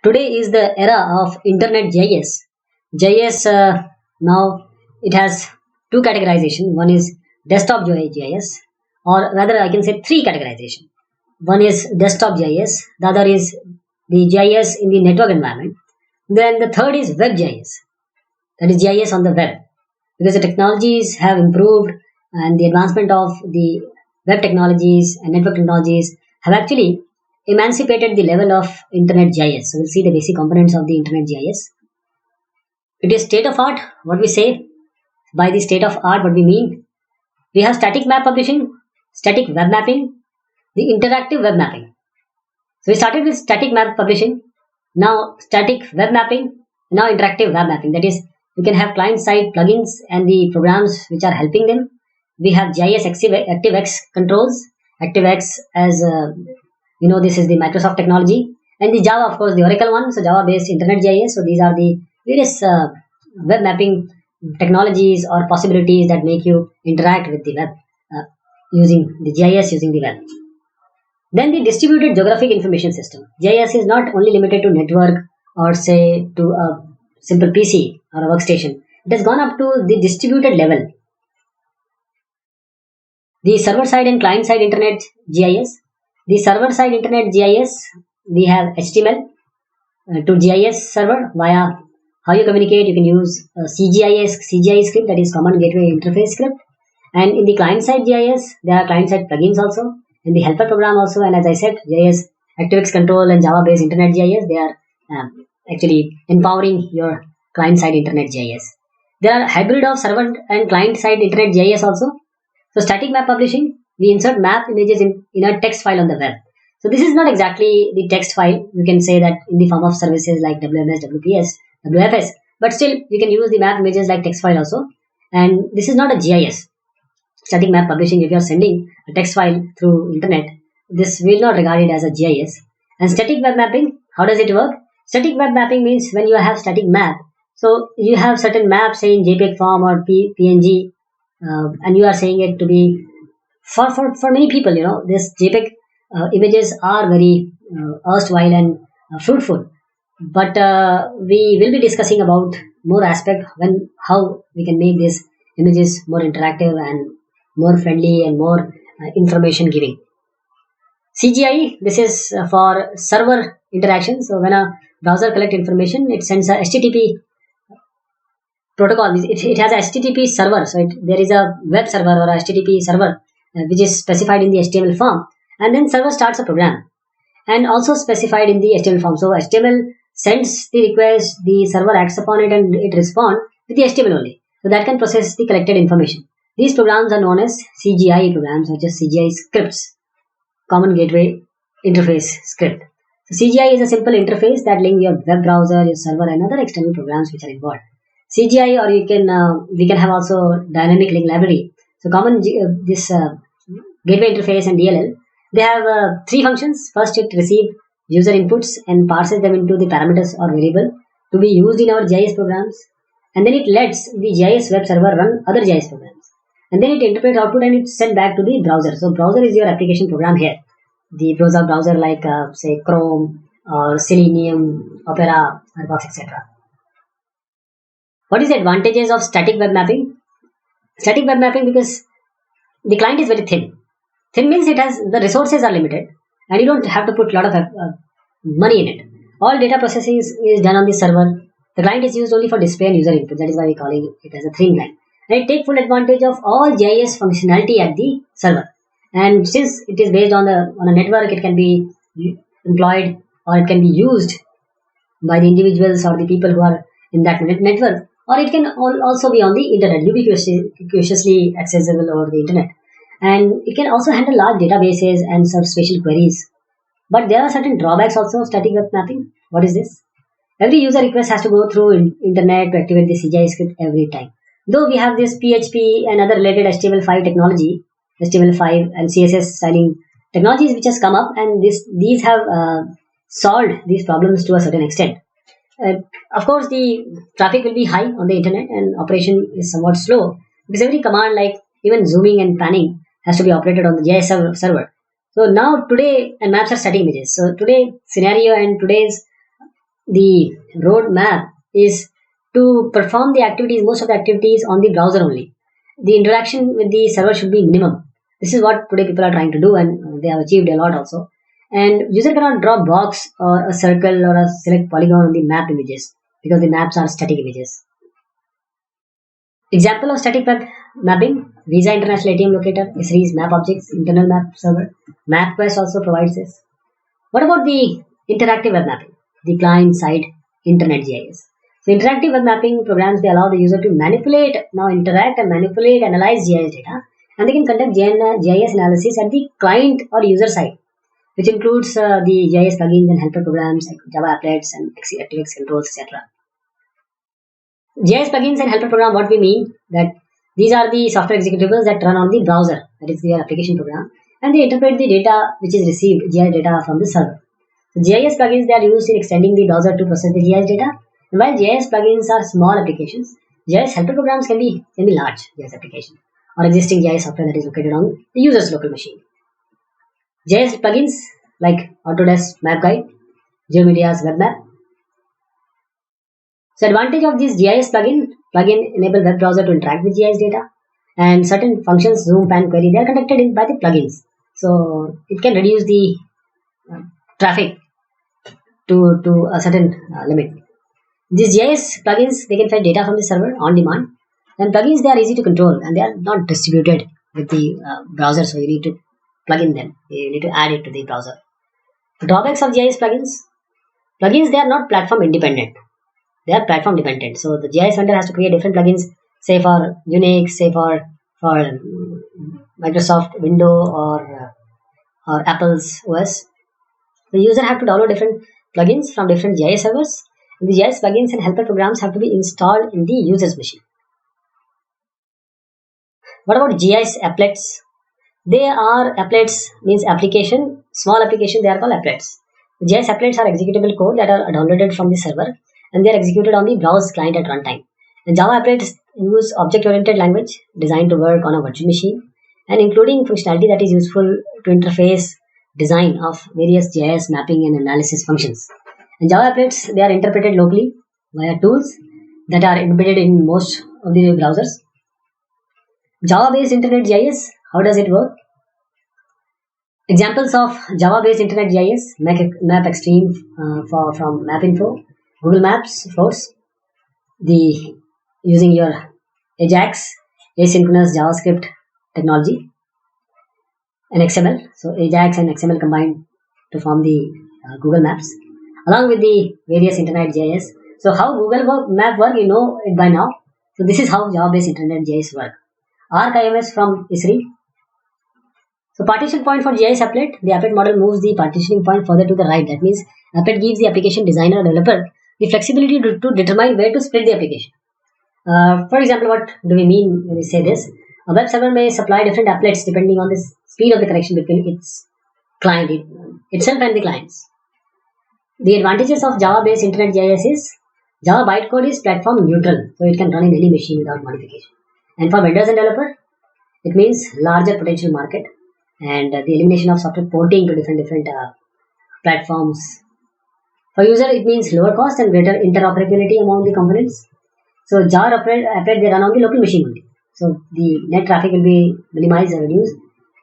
Today is the era of Internet JS. JS now it has two categorization. One is desktop JS, or rather I can say three categorization. One is desktop JS, the other is the JS in the network environment. Then the third is web JS, that is JS on the web. Because the technologies have improved and the advancement of the web technologies and network technologies have actually emancipated the level of Internet GIS. So we'll see the basic components of the Internet GIS. It is state of art. What we say by the state of art, what we mean? We have static map publishing, static web mapping, the interactive web mapping. So we started with static map publishing, now static web mapping, now interactive web mapping. That is, we can have client-side plugins and the programs which are helping them. We have GIS ActiveX controls. ActiveX as this is the Microsoft technology, and the Java, of course, the Oracle one. So Java-based Internet GIS. So these are the various web mapping technologies or possibilities that make you interact with the web using the GIS using the web. Then the distributed geographic information system. GIS is not only limited to network or say to a simple PC or a workstation. It has gone up to the distributed level. The server side and client side Internet GIS. The server side Internet GIS, we have HTML to GIS server via how you communicate. You can use CGI script, that is Common Gateway Interface script. And in the client side GIS, there are client side plugins also. In the helper program also, and as I said, GIS ActiveX control and Java based Internet GIS, they are actually empowering your client side Internet GIS. There are hybrid of server and client side Internet GIS also. So static map publishing, we insert map images in a text file on the web. So this is not exactly the text file. You can say that in the form of services like WMS, WPS, WFS, but still you can use the map images like text file also. And this is not a GIS. Static map publishing, if you are sending a text file through internet, this will not regard it as a GIS. And static web mapping, how does it work? Static web mapping means when you have static map, so you have certain maps say in JPEG form or PNG, and you are saying it to be for many people, this JPEG images are very erstwhile and fruitful. But we will be discussing about more aspect when how we can make these images more interactive and more friendly and more information giving. CGI, this is for server interaction. So when a browser collect information, it sends a HTTP protocol. It has a HTTP server. So there is a web server or a HTTP server which is specified in the HTML form, and then server starts a program and also specified in the HTML form. So HTML sends the request, the server acts upon it, and it responds with the HTML only. So that can process the collected information. These programs are known as CGI programs, such as CGI scripts, Common Gateway Interface script. So CGI is a simple interface that links your web browser, your server, and other external programs which are involved. CGI, or we can have also dynamic link library. So gateway interface and DLL, they have three functions. First, it receives user inputs and parses them into the parameters or variable to be used in our GIS programs, and then it lets the GIS web server run other GIS programs. And then it interprets output and it's sent back to the browser. So browser is your application program here. The browser like say Chrome or Selenium, Opera, Firefox, etc. What is the advantages of static web mapping? Static web mapping, because the client is very thin. Thin means the resources are limited and you don't have to put a lot of money in it. All data processing is done on the server. The client is used only for display and user input. That is why we call it as a thin client. And it takes full advantage of all GIS functionality at the server. And since it is based on a network, it can be employed or it can be used by the individuals or the people who are in that network, or it can also be on the internet, ubiquitously accessible over the internet. And it can also handle large databases and serve special queries. But there are certain drawbacks also of static web mapping. What is this? Every user request has to go through internet to activate the CGI script every time. Though we have this PHP and other related HTML5 technology, HTML5 and CSS styling technologies which has come up, and these have solved these problems to a certain extent. Of course, the traffic will be high on the internet and operation is somewhat slow because every command like even zooming and panning has to be operated on the GIS server. So now today, and maps are static images. So today scenario and today's the roadmap is to perform the activities, most of the activities on the browser only. The interaction with the server should be minimum. This is what today people are trying to do, and they have achieved a lot also. And user cannot draw box or a circle or a select polygon on the map images because the maps are static images. Example of static web mapping: Visa International ATM Locator, SRE's Map Objects, Internal Map Server. MapQuest also provides this. What about the interactive web mapping? The client-side Internet GIS. So interactive web mapping programs, they allow the user to manipulate, now interact and manipulate, analyze GIS data, and they can conduct GIS analysis at the client or user side, which includes the GIS plugins and helper programs like Java applets and ActiveX controls, etc. GIS plugins and helper program, what we mean that these are the software executables that run on the browser, that is your application program, and they interpret the data which is received, GIS data from the server. So GIS plugins, they are used in extending the browser to process the GIS data. And while GIS plugins are small applications, GIS helper programs can be large GIS application or existing GIS software that is located on the user's local machine. GIS plugins like Autodesk Map Guide, GeoMedia's Web Map. So advantage of this GIS plugin enable web browser to interact with GIS data, and certain functions, zoom, pan, query, they are conducted by the plugins. So it can reduce the traffic to a certain limit. These GIS plugins, they can fetch data from the server on demand, and plugins, they are easy to control and they are not distributed with the browser, so you need to plug in them, you need to add it to the browser. The drawbacks of GIS plugins: they are not platform independent, they are platform dependent. So the GIS vendor has to create different plugins, say for Unix, say for Microsoft Windows or Apple's OS. The user have to download different plugins from different GIS servers. The GIS plugins and helper programs have to be installed in the user's machine. What about GIS applets? They are applets, means application, small application, they are called applets. The GIS applets are executable code that are downloaded from the server and they are executed on the browse client at runtime. And Java applets use object-oriented language designed to work on a virtual machine and including functionality that is useful to interface design of various GIS mapping and analysis functions. And Java applets, they are interpreted locally via tools that are embedded in most of the browsers. Java-based Internet GIS, how does it work? Examples of Java-based Internet GIS: MapXtreme from MapInfo, Google Maps, of course, the using your AJAX, asynchronous JavaScript technology, and XML. So AJAX and XML combined to form the Google Maps, along with the various Internet GIS. So how Google Map work, you know it by now. So this is how Java-based Internet GIS work. ArcIMS from Esri. So partition point for GIS applet, the applet model moves the partitioning point further to the right. That means applet gives the application designer or developer the flexibility to determine where to split the application. For example, what do we mean when we say this? A web server may supply different applets depending on the speed of the connection between its client itself and the clients. The advantages of Java-based Internet GIS is Java bytecode is platform neutral, so it can run in any machine without modification. And for vendors and developers, it means larger potential market and the elimination of software porting to different platforms. For user, it means lower cost and greater interoperability among the components. So Java applet, they run on the local machine only. So the net traffic will be minimized or reduced,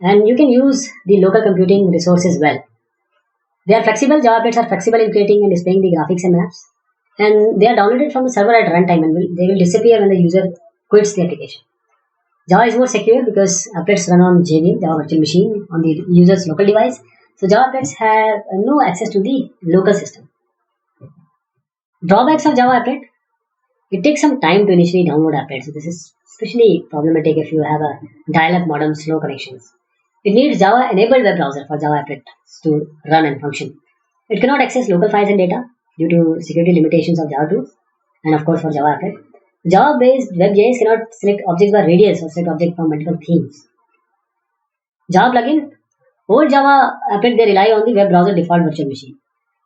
and you can use the local computing resources well. They are flexible. Java applets are flexible in creating and displaying the graphics and maps, and they are downloaded from the server at runtime and they will disappear when the user quits the application. Java is more secure because applets run on JVM, Java Virtual Machine, on the user's local device. So Java applets have no access to the local system. Drawbacks of Java applet: it takes some time to initially download applets. So this is especially problematic if you have a dial-up modem, slow connections. It needs Java-enabled web browser for Java applets to run and function. It cannot access local files and data due to security limitations of Java tools, and of course for Java applet. Java-based WebGIS cannot select objects by radius or select objects from multiple themes. Java plugin: old Java applet, they rely on the web browser default virtual machine.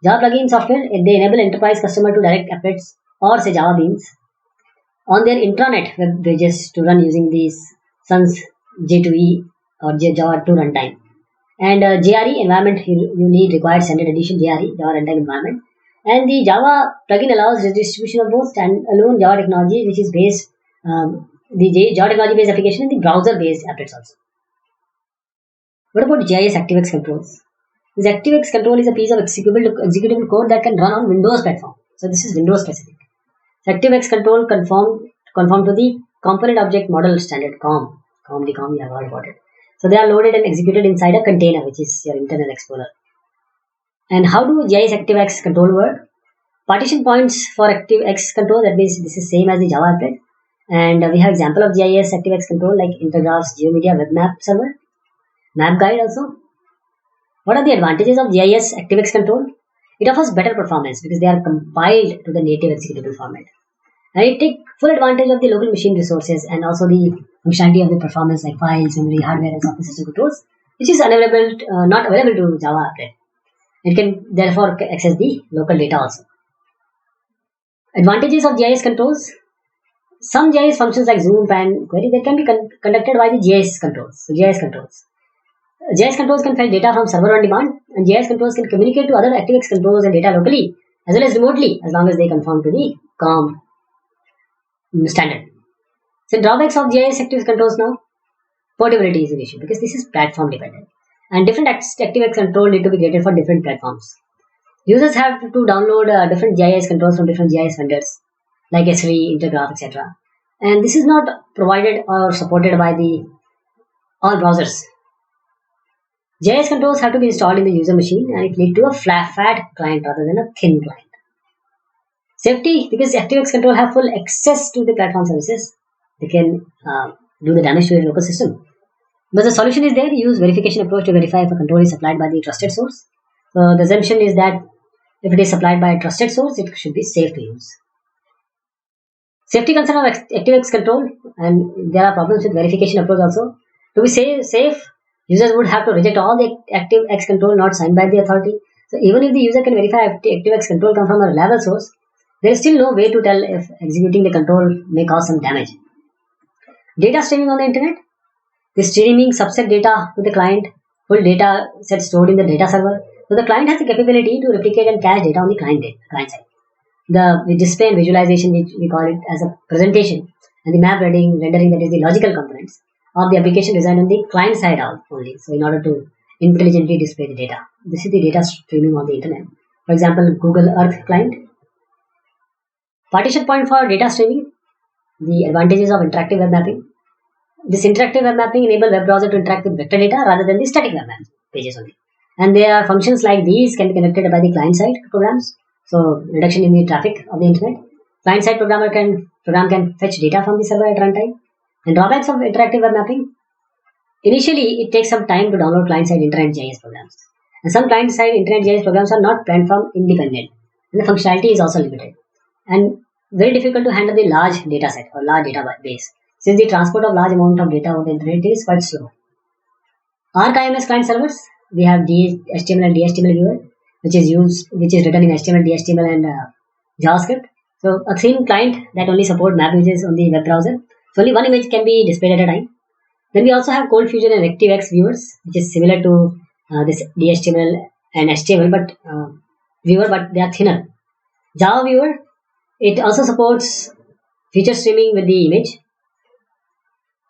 Java plugin software, they enable enterprise customer to direct applets or say Java beans on their intranet web pages to run using these Sun's J2E or Java 2 runtime. And JRE environment, you need required standard edition JRE, Java runtime environment. And the Java plugin allows the distribution of both standalone Java technology, which is based Java technology based application, and the browser based applets also. What about GIS ActiveX controls? This ActiveX control is a piece of executable code that can run on Windows platform. So this is Windows specific. ActiveX control conform to the component object model standard COM. COM you have heard about it. So they are loaded and executed inside a container, which is your Internet Explorer. And how do GIS ActiveX control work? Partition points for ActiveX control, that means this is same as the Java applet. And we have example of GIS ActiveX control like Intergraphs, GeoMedia, WebMap server, Map Guide also. What are the advantages of GIS ActiveX control? It offers better performance because they are compiled to the native executable format. And it takes full advantage of the local machine resources and also the functionality of the performance like files, memory, hardware, and software system controls, which is not available to Java applet. It can therefore access the local data also. Advantages of GIS controls. Some GIS functions like zoom, pan, query, that can be conducted by the GIS controls. So GIS controls. GIS controls can fetch data from server on demand, and GIS controls can communicate to other ActiveX controls and data locally as well as remotely, as long as they conform to the COM standard. So drawbacks of GIS ActiveX controls now. Portability is an issue because this is platform dependent, and different ActiveX control need to be created for different platforms. Users have to download different GIS controls from different GIS vendors like S3, Intergraph, etc. And this is not provided or supported by the all browsers. GIS controls have to be installed in the user machine, and it leads to a fat client rather than a thin client. Safety, because ActiveX control have full access to the platform services, they can do the damage to your local system. But the solution is there. Use verification approach to verify if a control is supplied by the trusted source. So the assumption is that if it is supplied by a trusted source, it should be safe to use. Safety concern of ActiveX control, and there are problems with verification approach also. To be safe, users would have to reject all the ActiveX control not signed by the authority. So even if the user can verify ActiveX control comes from a reliable source, there is still no way to tell if executing the control may cause some damage. Data streaming on the internet. The streaming subset data to the client, full data set stored in the data server. So the client has the capability to replicate and cache data on the client side. The display and visualization, which we call it as a presentation, and the map rendering, that is the logical components of the application designed on the client side only. So in order to intelligently display the data. This is the data streaming on the internet. For example, Google Earth client. Partition point for data streaming. The advantages of interactive web mapping. This interactive web mapping enables web browser to interact with vector data rather than the static web map pages only. And there are functions like these can be connected by the client-side programs. So reduction in the traffic of the internet. Client-side program can fetch data from the server at runtime. And drawbacks of interactive web mapping. Initially, it takes some time to download client-side Internet GIS programs. And some client-side Internet GIS programs are not platform independent. And the functionality is also limited. And very difficult to handle the large data set or large database, since the transport of large amount of data over the internet is quite slow. ArcIMS client servers, we have HTML and DHTML viewer, which is written in HTML, DHTML, and JavaScript. So a thin client that only support map images on the web browser. So only one image can be displayed at a time. Then we also have ColdFusion and ActiveX viewers, which is similar to this DHTML and HTML, but viewer, but they are thinner. Java viewer, it also supports feature streaming with the image.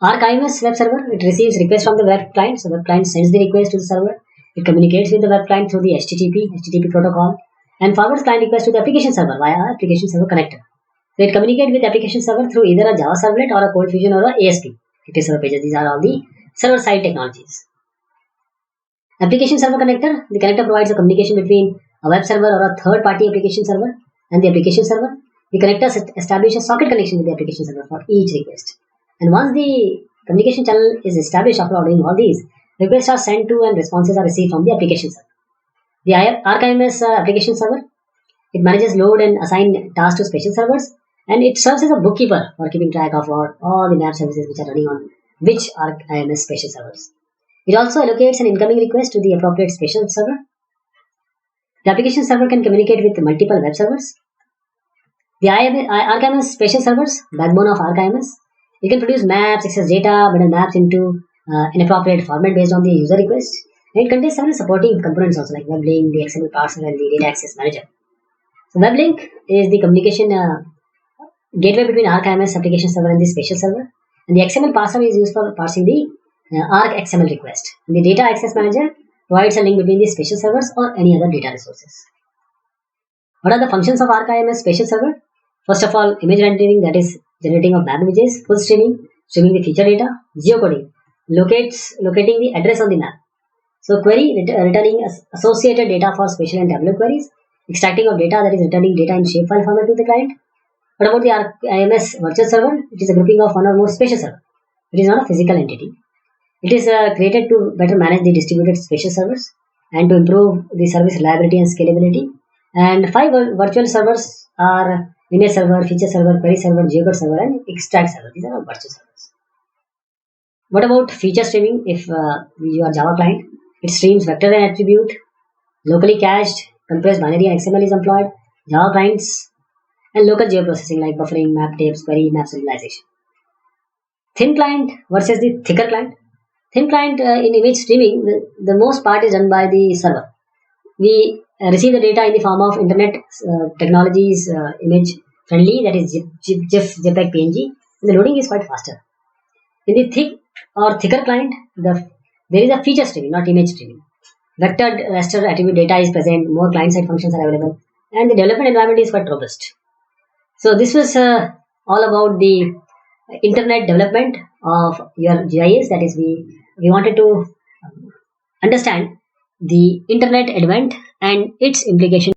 ArcIMS web server, it receives requests from the web client. So the client sends the request to the server. It communicates with the web client through the HTTP protocol and forwards client request to the application server via application server connector. So it communicates with the application server through either a Java servlet or a ColdFusion or a ASP. Active server pages. These are all the server-side technologies. Application server connector. The connector provides a communication between a web server or a third-party application server and the application server. The connector establishes a socket connection with the application server for each request. And once the communication channel is established after ordering all these, requests are sent to and responses are received from the application server. The ArcIMS application server, it manages load and assign tasks to special servers, and it serves as a bookkeeper for keeping track of all the map services which are running on which ArcIMS special servers. It also allocates an incoming request to the appropriate special server. The application server can communicate with multiple web servers. The ArcIMS special servers, backbone of ArcIMS, it can produce maps, access data, bundle maps into an appropriate format based on the user request. And it contains several supporting components also like WebLink, the XML parser, and the data access manager. So web link is the communication gateway between ArcIMS application server and the special server. And the XML parser is used for parsing the Arc XML request. And the data access manager provides a link between the special servers or any other data resources. What are the functions of ArcIMS special server? First of all, image rendering, that is generating of map images, full streaming, streaming the feature data, geocoding, locating the address on the map. So query, returning associated data for spatial and tabular queries, extracting of data, that is returning data in shapefile format to the client. What about the ArcIMS virtual server? It is a grouping of one or more spatial servers. It is not a physical entity. It is created to better manage the distributed spatial servers and to improve the service reliability and scalability. And 5 virtual servers are image server, feature server, query server, geocode server, and extract server. These are all virtual servers. What about feature streaming? If you are Java client, it streams vector and attribute, locally cached, compressed binary and XML is employed, Java clients, and local geoprocessing like buffering, map tapes, query, map serialization. Thin client versus the thicker client. Thin client in image streaming, the most part is done by the server. We receive the data in the form of internet technologies, image friendly, that is GIF, JPEG, PNG. The loading is quite faster. In the thick or thicker client, there is a feature streaming, not image streaming. Vectored raster attribute data is present, more client-side functions are available, and the development environment is quite robust. So this was all about the internet development of your GIS. That is, we wanted to understand the internet advent and its implication